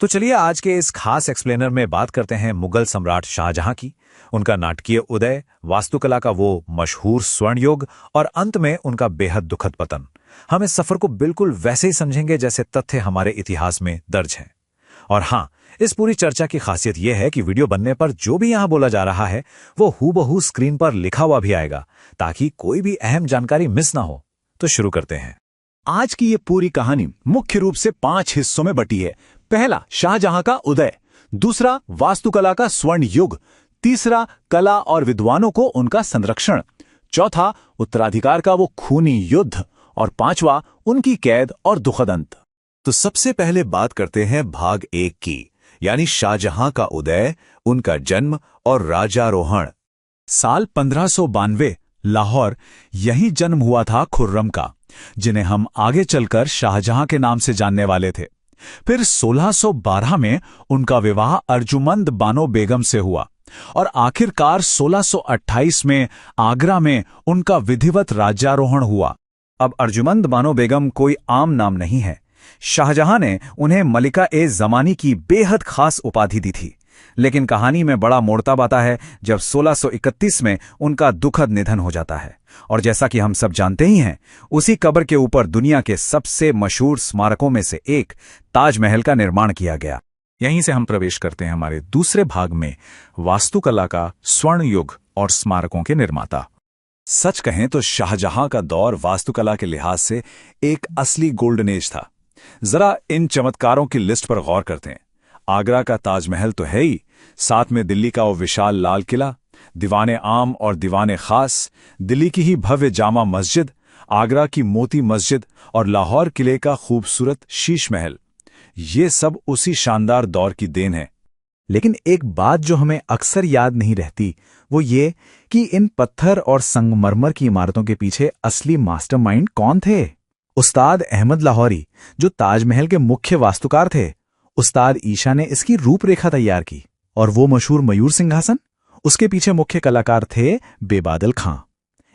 तो चलिए आज के इस खास एक्सप्लेनर में बात करते हैं मुगल सम्राट शाहजहां की, उनका नाटकीय उदय, वास्तुकला का वो मशहूर स्वर्ण युग और अंत में उनका बेहद दुखद पतन। हम इस सफर को बिल्कुल वैसे ही समझेंगे जैसे तथ्य हमारे इतिहास में दर्ज हैं। और हाँ, इस पूरी चर्चा की खासियत यह है कि वीडियो बनने पर जो भी यहां बोला जा रहा है वो हूबहू स्क्रीन पर लिखा हुआ भी आएगा, ताकि कोई भी अहम जानकारी मिस ना हो। तो शुरू करते हैं। आज की ये पूरी कहानी मुख्य रूप से 5 हिस्सों में बटी है। पहला, शाहजहां का उदय। दूसरा, वास्तुकला का स्वर्ण युग। तीसरा, कला और विद्वानों को उनका संरक्षण। चौथा, उत्तराधिकार का वो खूनी युद्ध। और पांचवा, उनकी कैद और दुखद अंत। तो सबसे पहले बात करते हैं भाग 1 की, यानी शाहजहां का उदय, उनका जन्म और राजारोहण। साल 1592 लाहौर, यही जन्म हुआ था खुर्रम का, जिन्हें हम आगे चलकर शाहजहां के नाम से जानने वाले थे। फिर 1612 में उनका विवाह अर्जुमंद बानो बेगम से हुआ और आखिरकार 1628 में आगरा में उनका विधिवत राज्यारोहण हुआ। अब अर्जुमंद बानो बेगम कोई आम नाम नहीं है। शाहजहां ने उन्हें मलिका ए जमानी की बेहद खास उपाधि दी थी। लेकिन कहानी में बड़ा मोड़ताब आता है जब 1631 में उनका दुखद निधन हो जाता है। और जैसा कि हम सब जानते ही हैं, उसी कब्र के ऊपर दुनिया के सबसे मशहूर स्मारकों में से एक ताजमहल का निर्माण किया गया। यहीं से हम प्रवेश करते हैं हमारे दूसरे भाग में, वास्तुकला का स्वर्ण युग और स्मारकों के निर्माता। सच कहें तो शाहजहां का दौर वास्तुकला के लिहाज से एक असली गोल्डन एज था। जरा इन चमत्कारों की लिस्ट पर गौर करते हैं। आगरा का ताजमहल तो है ही, साथ में दिल्ली का वो विशाल लाल किला, दीवाने आम और दीवाने खास, दिल्ली की ही भव्य जामा मस्जिद, आगरा की मोती मस्जिद और लाहौर किले का खूबसूरत शीश महल, ये सब उसी शानदार दौर की देन है। लेकिन एक बात जो हमें अक्सर याद नहीं रहती वो ये कि इन पत्थर और संगमरमर की इमारतों के पीछे असली मास्टरमाइंड कौन थे। उस्ताद अहमद लाहौरी, जो ताजमहल के मुख्य वास्तुकार थे, उस्ताद ईशा ने इसकी रूपरेखा तैयार की। और वो मशहूर मयूर सिंहासन, उसके पीछे मुख्य कलाकार थे बेबादल खां।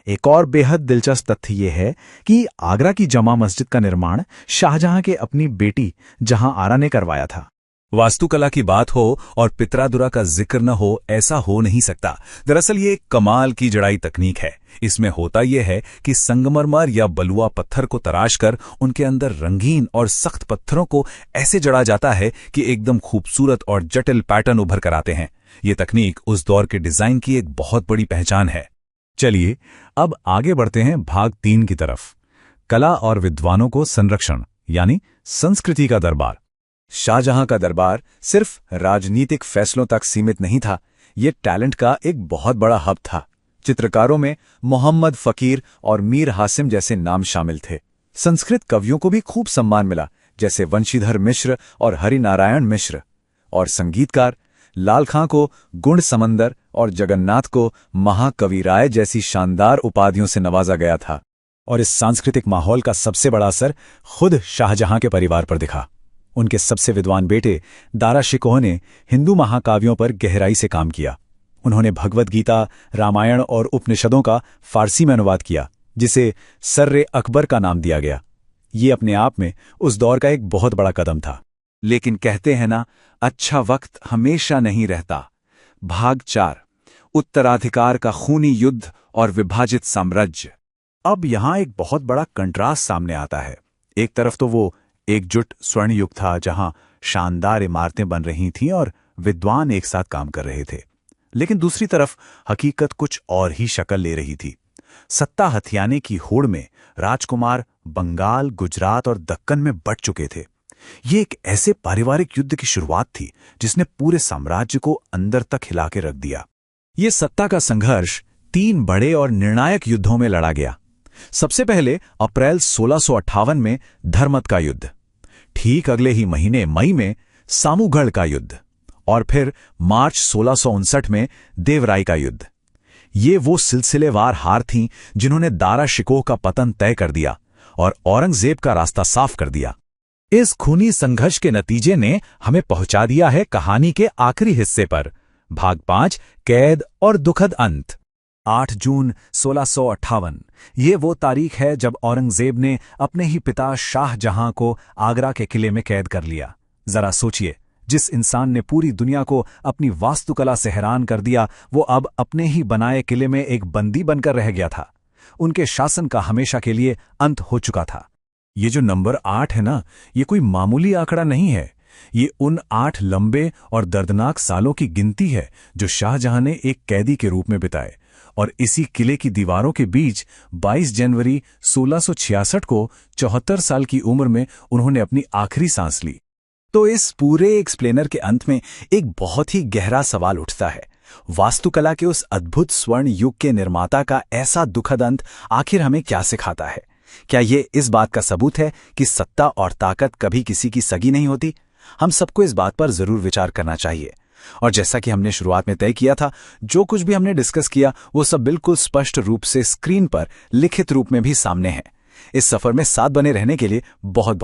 एक और बेहद दिलचस्प तथ्य यह है कि आगरा की जमा मस्जिद का निर्माण शाहजहां के अपनी बेटी जहां आरा ने करवाया था। वास्तुकला की बात हो और पितरादुरा का जिक्र न हो, ऐसा हो नहीं सकता। दरअसल ये एक कमाल की जड़ाई तकनीक है। इसमें होता यह है कि संगमरमर या बलुआ पत्थर को तराशकर उनके अंदर रंगीन और सख्त पत्थरों को ऐसे जड़ा जाता है कि एकदम खूबसूरत और जटिल पैटर्न उभर कर आते हैं। ये तकनीक उस दौर के डिजाइन की एक बहुत बड़ी पहचान है। चलिए अब आगे बढ़ते हैं भाग 3 की तरफ, कला और विद्वानों को संरक्षण, यानी संस्कृति का दरबार। शाहजहां का दरबार सिर्फ राजनीतिक फैसलों तक सीमित नहीं था, ये टैलेंट का एक बहुत बड़ा हब था। चित्रकारों में मोहम्मद फकीर और मीर हासिम जैसे नाम शामिल थे। संस्कृत कवियों को भी खूब सम्मान मिला, जैसे वंशीधर मिश्र और हरिनारायण मिश्र। और संगीतकार लाल खां को गुण समंदर और जगन्नाथ को महाकवि राय जैसी शानदार उपाधियों से नवाजा गया था। और इस सांस्कृतिक माहौल का सबसे बड़ा असर खुद शाहजहां के परिवार पर दिखा। उनके सबसे विद्वान बेटे दारा शिकोह ने हिंदू महाकाव्यों पर गहराई से काम किया। उन्होंने भगवद गीता, रामायण और उपनिषदों का फारसी में अनुवाद किया, जिसे सर्रे अकबर का नाम दिया गया। ये अपने आप में उस दौर का एक बहुत बड़ा कदम था। लेकिन कहते हैं ना, अच्छा वक्त हमेशा नहीं रहता। भाग 4, उत्तराधिकार का खूनी युद्ध और विभाजित साम्राज्य। अब यहां एक बहुत बड़ा कंट्रास्ट सामने आता है। एक तरफ तो वो एकजुट स्वर्ण युग था, जहां शानदार इमारतें बन रही थीं और विद्वान एक साथ काम कर रहे थे। लेकिन दूसरी तरफ हकीकत कुछ और ही शक्ल ले रही थी। सत्ता हथियाने की होड़ में राजकुमार बंगाल, गुजरात और दक्कन में बंट चुके थे। ये एक ऐसे पारिवारिक युद्ध की शुरुआत थी जिसने पूरे साम्राज्य को अंदर तक हिला के रख दिया। ये सत्ता का संघर्ष 3 बड़े और निर्णायक युद्धों में लड़ा गया। सबसे पहले अप्रैल 1658 में धर्मत का युद्ध, ठीक अगले ही महीने मई में सामूगढ़ का युद्ध और फिर मार्च 1659 में देवराई का युद्ध। ये वो सिलसिलेवार हार थीं जिन्होंने दारा शिकोह का पतन तय कर दिया और औरंगजेब का रास्ता साफ कर दिया। इस खूनी संघर्ष के नतीजे ने हमें पहुंचा दिया है कहानी के आखिरी हिस्से पर, भाग 5, कैद और दुखद अंत। 8 जून 1658 ये वो तारीख है जब औरंगजेब ने अपने ही पिता शाहजहां को आगरा के किले में कैद कर लिया। जरा सोचिए, जिस इंसान ने पूरी दुनिया को अपनी वास्तुकला से हैरान कर दिया, वो अब अपने ही बनाए किले में एक बंदी बनकर रह गया था। उनके शासन का हमेशा के लिए अंत हो चुका था। ये जो नंबर 8 है ना, ये कोई मामूली आंकड़ा नहीं है। ये उन 8 लंबे और दर्दनाक सालों की गिनती है जो शाहजहां ने एक कैदी के रूप में बिताए, और इसी किले की दीवारों के बीच 22 जनवरी 1666 को 74 साल की उम्र में उन्होंने अपनी आखिरी सांस ली। तो इस पूरे एक्सप्लेनर के अंत में एक बहुत ही गहरा सवाल उठता है। वास्तुकला के उस अद्भुत स्वर्ण युग के निर्माता का ऐसा दुखद अंत आखिर हमें क्या सिखाता है? क्या ये इस बात का सबूत है कि सत्ता और ताकत कभी किसी की सगी नहीं होती? हम सबको इस बात पर जरूर विचार करना चाहिए। और जैसा कि हमने शुरुआत में तय किया था, जो कुछ भी हमने डिस्कस किया वो सब बिल्कुल स्पष्ट रूप से स्क्रीन पर लिखित रूप में भी सामने है। इस सफर में साथ बने रहने के लिए बहुत